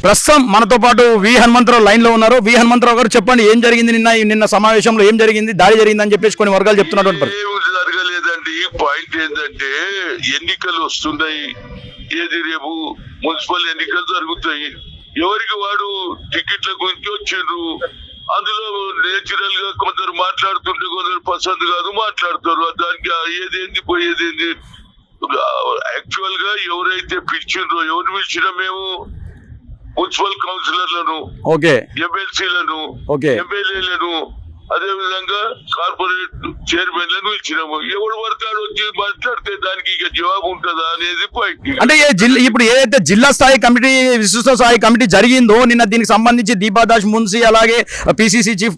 ప్రస్తుతం మనతో పాటు వి హనుమంతరావు లైన్ లో ఉన్నారు. వి హనుమంతరావు గారు చెప్పండి, ఏం జరిగింది నిన్న సమావేశంలో, ఏం జరిగింది, దాడి జరిగిందని చెప్పేసి కొన్ని వర్గాలు చెప్తున్నటువంటి జరగలేదండి. పాయింట్ ఏంటంటే ఎన్నికలు వస్తున్నాయి, ఏది రేపు మున్సిపల్ ఎన్నికలు జరుగుతాయి, ఎవరికి వాడు టికెట్ల గురించి వచ్చిండ్రు. అందులో నేచురల్ గా కొందరు మాట్లాడుతుంటే కొందరు పసంద్ కాదు మాట్లాడతారు. దానికి ఏదేంది పోయేదేంది. యాక్చువల్ గా ఎవరైతే పిలిచిండ్రో, ఎవరు పిలిచినా మేము మున్సిపల్ కౌన్సిలర్లను, ఎమ్మెల్సీలను, ఎమ్మెల్యేలను, అదే విధంగా కార్పొరేట్ చైర్మన్లను ఇచ్చినాము. ఎవడు పడతాడు వచ్చి మాట్లాడితే దానికి ఇక జవాబు ఉంటుందా అనేది పాయింట్. అంటే ఇప్పుడు ఏదైతే జిల్లా స్థాయి కమిటీ, విశిష్ట స్థాయి కమిటీ జరిగిందో నిన్న, దీనికి సంబంధించి దీపాదాస్ మున్సి, అలాగే పిసిసి చీఫ్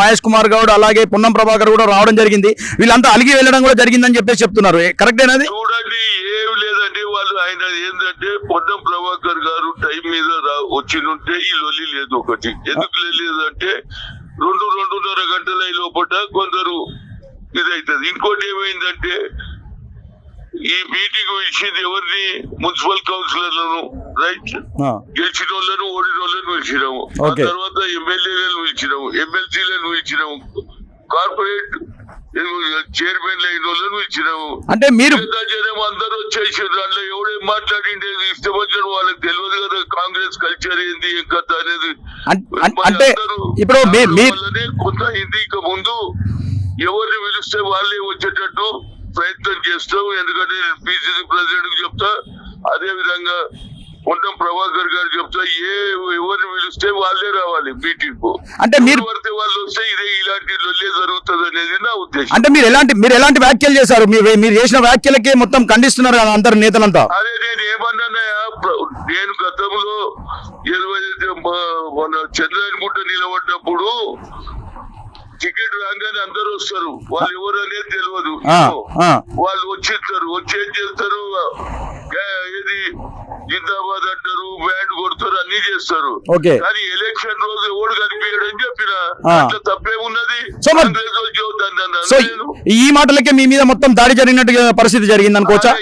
మహేష్ కుమార్ గౌడ్, అలాగే పొన్నం ప్రభాకర్ కూడా రావడం జరిగింది. వీళ్ళంతా అలిగి వెళ్ళడం కూడా జరిగిందని చెప్పేసి చెప్తున్నారు. కరెక్టేనా? చూడండి, ఏమి లేదండి. వాళ్ళు ఆయన ఏంటంటే పొన్నం ప్రభాకర్ గారు టైం మీద వచ్చినుంటే ఈ లొల్లి లేదు. ఒకటి ఎందుకు లేదంటే 2-2.5 గంటల లోపల కొందరు ఇదైతుంది. ఇంకోటి ఏమైందంటే ఈ మీటింగ్ ఇచ్చింది ఎవరిని, మున్సిపల్ కౌన్సిలర్లను, రైట్, గెలిచిన వాళ్ళను ఓడిన వాళ్ళను పిలిచినాము. ఆ తర్వాత ఎమ్మెల్యేలను పిలిచినాము, ఎమ్మెల్సీలను పిలిచినాము, కార్పొరేట్ చైర్మన్ అయిన వాళ్ళను ఇచ్చినాము. అంటే మీరు అందరూ వచ్చేసారు. దాంట్లో ఎవడేం మాట్లాడిండే ఇష్టపడ్డారు వాళ్ళకి తెలియదు కదా కాంగ్రెస్ కల్చర్ ఏంది ఏం కథ అనేది. అంటే ఇప్పుడు కొంత హిందీ ఇక ముందు ఎవరిని పిలిస్తే వాళ్ళే వచ్చేటట్టు ప్రయత్నం చేస్తాం. ఎందుకంటే పిసిసి ప్రెసిడెంట్ కి చెప్తా, అదే విధంగా పొన్నం ప్రభాకర్ గారు చెప్తా, ఎవరిని పిలిస్తే వాళ్ళే రావాలి మీటింగ్ కు. అంటే మీరు పడితే వాళ్ళు వస్తే ఇలాంటి లొల్లే జరుగుతుంది అనేది నా ఉద్దేశం. అంటే మీరు ఎలాంటి వ్యాఖ్యలు చేశారు? మీరు చేసిన వ్యాఖ్యలకే మొత్తం ఖండిస్తున్నారు కదా అందరు నేతలంతా. అదే నేను ఏమన్నానయా, నేను గతంలో మన చంద్రాయనగుట్ట నిలబడ్డప్పుడు టికెట్ రాగానే అందరు వస్తారు, వాళ్ళు ఎవరు అనేది తెలియదు. వాళ్ళు వచ్చి ఏం చేస్తారు, ఏది జిందాబాద్ అంటారు, బ్యాండ్ కొడతారు, అన్ని చేస్తారు. కానీ ఎలక్షన్ రోజు ఎవడు కనిపించడని చెప్పిన అట్లా తప్పేమున్నది. ఈ మాటలకే మీ మీద మొత్తం దాడి జరిగినట్టు పరిస్థితి జరిగింది అనుకోవచ్చా?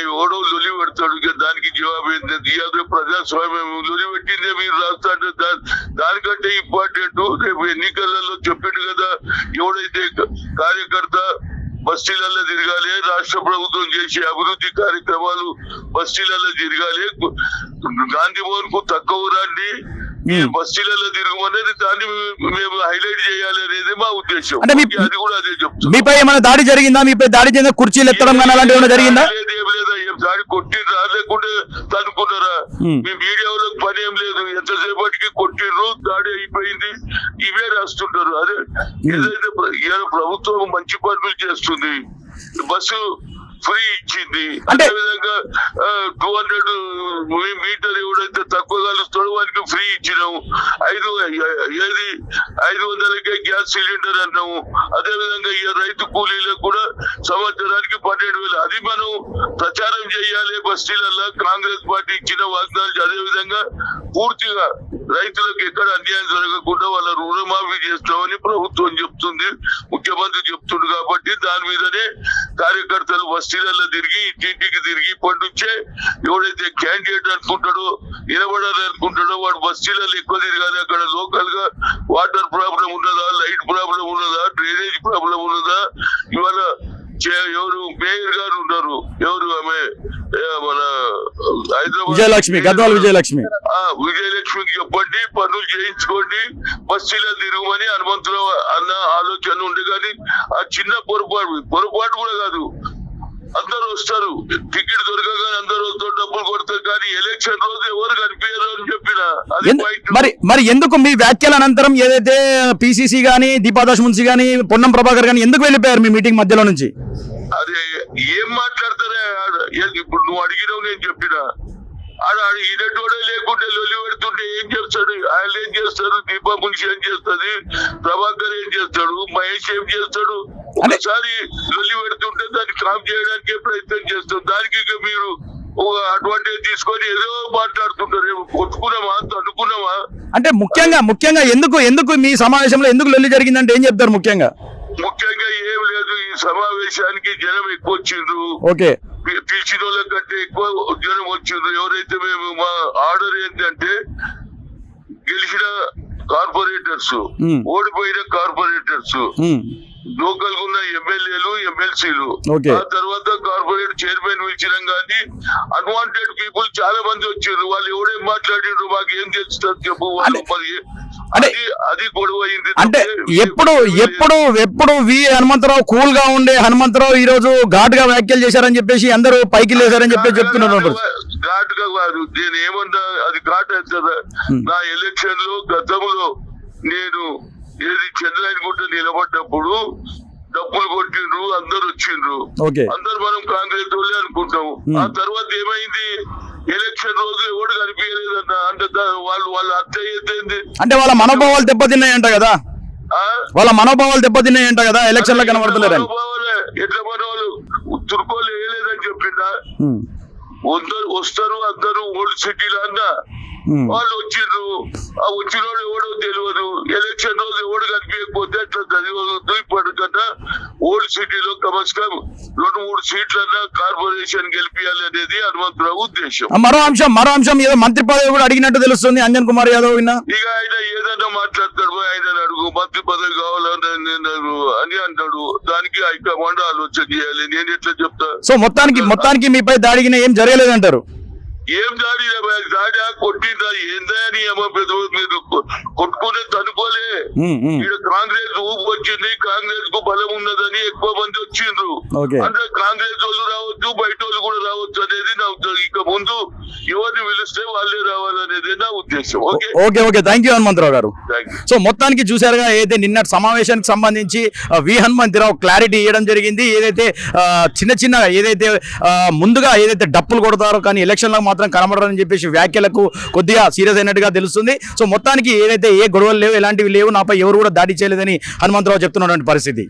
ఎవడో లొలి పెడతాడు, దానికి జవాబు ఏంటంటే ప్రజాస్వామ్యం లొలి పెట్టిందే మీరు రాస్తా అంటే దానికంటే ఇంపార్టెంట్ రేపు ఎన్నికలలో చెప్పిండు కదా, ఎవడైతే కార్యకర్త బస్తీలలో తిరగాలి, రాష్ట్ర ప్రభుత్వం చేసే అభివృద్ధి కార్యక్రమాలు బస్తీలలో తిరగాలి, గాంధీ భవన్ కు తక్కువ రండి, బస్తీలలో తిరగమనేది దాన్ని మేము హైలైట్ చేయాలి అనేది మా ఉద్దేశం. అది కూడా అదే చెప్తాం. మీపై ఏమైనా దాడి జరిగిందా? మీపై దాడి జరిగిందా? కుర్చీలు ఎత్తడం కానీ అలాంటివి ఏమైనా జరిగిందా? ఏం లేదా, ఏం దాడి కొట్టిర్రా లేకుంటే తనుకున్నారా? మీ మీడియాలో పని ఏం లేదు, ఎంతసేపటికి కొట్టిర్రు, దాడి అయిపోయింది, ఇవే రాస్తుంటారు. అదే ఏదైతే ప్రభుత్వం మంచి పనులు చేస్తుంది, బస్సు ఫ్రీ ఇచ్చింది, అదే విధంగా 200 మీటర్ ఎవడైతే తక్కువ కలుస్తాడో వానికి ఫ్రీ ఇచ్చినాము, 500కే గ్యాస్ సిలిండర్ అన్నాము. అదే విధంగా ఈ రైతు కూలీలకు కూడా సంవత్సరానికి 12,000. అది మనం ప్రచారం చేయాలి బస్తీలలో. కాంగ్రెస్ పార్టీ ఇచ్చిన వాగ్దానాలు అదే విధంగా పూర్తిగా రైతులకు ఎక్కడ అన్యాయం జరగకుండా వాళ్ళ రుణమాఫీ చేస్తామని ప్రభుత్వం చెప్తుంది, ముఖ్యమంత్రి చెప్తుంది. కాబట్టి దాని మీదనే కార్యకర్తలు బస్తీలలో తిరిగి ఇంటింటికి తిరిగి పండించే ఎవడైతే క్యాండిడేట్ అనుకుంటాడో, నిలబడాలి అనుకుంటాడో వాడు బస్తీలలో ఎక్కువ తిరగాలి. అక్కడ లోకల్ గా వాటర్ ప్రాబ్లం ఉన్నదా, లైట్ ప్రాబ్లం ఉన్నదా, డ్రైనేజ్ ప్రాబ్లం ఉన్నదా, ఇవాళ ఎవరు మేయర్ గారు ఉన్నారు, ఎవరు ఆమె మన హైదరాబాద్ విజయలక్ష్మికి చెప్పండి, పనులు చేయించుకోండి, బస్తీలో తిరుగుమని హనుమంతరావు అన్న ఆలోచన ఉండే. కానీ ఆ చిన్న పొరపాటు కూడా కాదు. అందరూ వస్తారు, టికెట్ దొరకగానే అందరూ వస్తారు, డబ్బులు కొడతారు, కానీ ఎలక్షన్ రోజు ఎవరు కనిపించారు అని చెప్పిన మరి ఎందుకు మీ వ్యాఖ్యల అనంతరం ఏదైతే పిసిసి గానీ, దీపాదాస్ మున్సి గానీ, పొన్నం ప్రభాకర్ గానీ ఎందుకు వెళ్ళిపోయారు మీ మీటింగ్ మధ్యలో నుంచి? అదే ఏం మాట్లాడతారే, ఇప్పుడు నువ్వు అడిగినావు, నేను చెప్పిన ఈడటోడే లేకుంటే లొల్లి పెడుతుంటే ఏం చేస్తాడు? ఆయన ఏం చేస్తారు, దీపా మున్సి ఏం చేస్తుంది, ప్రభాకర్ ఏం చేస్తాడు, మహేష్ ఏం చేస్తాడు? ఒకసారి లొల్లి పెడుతుంటే దాన్ని కామ్ చేయడానికి ప్రయత్నం చేస్తాం. దానికి మీరు అడ్వాంటేజ్ తీసుకొని ఏదో మాట్లాడుతుంటారు. కొట్టుకున్నామా, తట్టుకున్నామా? అంటే ముఖ్యంగా ఎందుకు మీ సమావేశంలో ఎందుకు లొల్లి జరిగిందంటే ఏం చెప్తారు? ముఖ్యంగా ఏం లేదు, సమావేశానికి జనం ఎక్కువ వచ్చిండ్రు. ఓకే పిలిచిన వాళ్ళ కంటే ఎక్కువ జనం వచ్చిండ్రు. ఎవరైతే మేము మా ఆర్డర్ ఏంటంటే గెలిచిన కార్పొరేటర్స్, ఓడిపోయిన కార్పొరేటర్స్, లోకల్ ఉన్న ఎమ్మెల్యేలు, ఎమ్మెల్సీలు, ఓకే. ఆ తర్వాత కార్పొరేట్ చైర్మన్ పిలిచినాం. కానీ అన్వాంటెడ్ పీపుల్ చాలా మంది వచ్చారు. వాళ్ళు ఎవడేం మాట్లాడిండ్రు మాకు ఏం తెలుస్తుంది చెప్పు. వాళ్ళు మరి అది గొడవ అయింది. అంటే ఎప్పుడు వి హనుమంతరావు కూల్ గా ఉండే హనుమంతరావు ఈ రోజు ఘాట్ గా వ్యాఖ్యలు చేశారని చెప్పేసి అందరూ పైకి లేశారని చెప్పేసి చెప్తున్నారు. ఘాట్ గా కాదు, నేను ఏమన్నా అది ఘాట్ అవుతుందా? నా ఎలక్షన్ లో గతంలో నేను ఏది చంద్రాయనగుట్ట నిలబడ్డప్పుడు డబ్బులు కొట్టిండ్రు, అందరు వచ్చిండ్రు, అందరు మనం కాంగ్రెస్ వాళ్ళే అనుకుంటాము. ఆ తర్వాత ఏమైంది? ఎలక్షన్ రోజు ఎవడు కనిపించలేదన్న. అంటే వాళ్ళు అర్థం ఏంటి అంటే వాళ్ళ మనోభావాలు దెబ్బతిన్నాయంట కదా, వాళ్ళ మనోభావాలు దెబ్బతిన్నాయంట కదా, ఎలక్షన్ లో కనబడతలేరు. ఎట్లా మనోళ్ళు తుర్కోలు వేయలేదని చెప్పిందా? వస్తారు అందరూ ఓల్డ్ సిటీలో అన్నా వాళ్ళు వచ్చిండ్రు. ఆ వచ్చిన వాడు ఎవడో తెలియదు. ఎలక్షన్ రోజు ఎవడు కనిపించకపోతే అట్లా చదివద్దు. ఇప్పుడు కదా ఓల్డ్ సిటీలో కమస్కం 2-3 సీట్లన్నా కార్పొరేషన్ గెలిపియాలి అనేది హనుమంతరావు ఉద్దేశం. మరో అంశం ఏదో మంత్రి పదవి కూడా అడిగినట్టు తెలుస్తుంది అంజన్ కుమార్ యాదవ్. ఇక ఆయన ఏదైనా మాట్లాడతాడు, ఆయన అడుగు మంత్రి పదవి కావాలని అని అంటాడు. దానికి హైకమాండ్ ఆలోచన చేయాలి. నేను ఎట్లా చెప్తా? సో మొత్తానికి మీపై దాడిగిన ఏం జరగలేదంటారు? ఏం దాడి కొట్టిందా ఏందా అని మీరు కొట్టుకునే తనుకోలే. ఇక్కడ కాంగ్రెస్ ఊపు వచ్చింది, కాంగ్రెస్ కు బలం ఉన్నదని ఎక్కువ మంది వచ్చిండ్రు. అంటే కాంగ్రెస్ వాళ్ళు రావచ్చు, బయట వాళ్ళు కూడా రావచ్చు అనేది నా ఉద్దేశం. ఇక ముందు ఎవరిని పిలిస్తే వాళ్ళే రావాలనేది నా ఉద్దేశం. ఓకే థ్యాంక్ యూ హనుమంతరావు గారు. సో మొత్తానికి చూసారుగా ఏదైతే నిన్నటి సమావేశానికి సంబంధించి వి హనుమంతరావు క్లారిటీ ఇవ్వడం జరిగింది. ఏదైతే చిన్న ఏదైతే ముందుగా ఏదైతే డప్పులు కొడతారో కానీ ఎలక్షన్ లో మాత్రం కనబడరని చెప్పేసి వ్యాఖ్యలకు కొద్దిగా సీరియస్ అయినట్టుగా తెలుస్తుంది. సో మొత్తానికి ఏదైతే ఏ గొడవలు లేవు, ఎలాంటివి లేవు, నాపై ఎవరు కూడా దాడి చేయలేదని హనుమంతరావు చెప్తున్నటువంటి పరిస్థితి.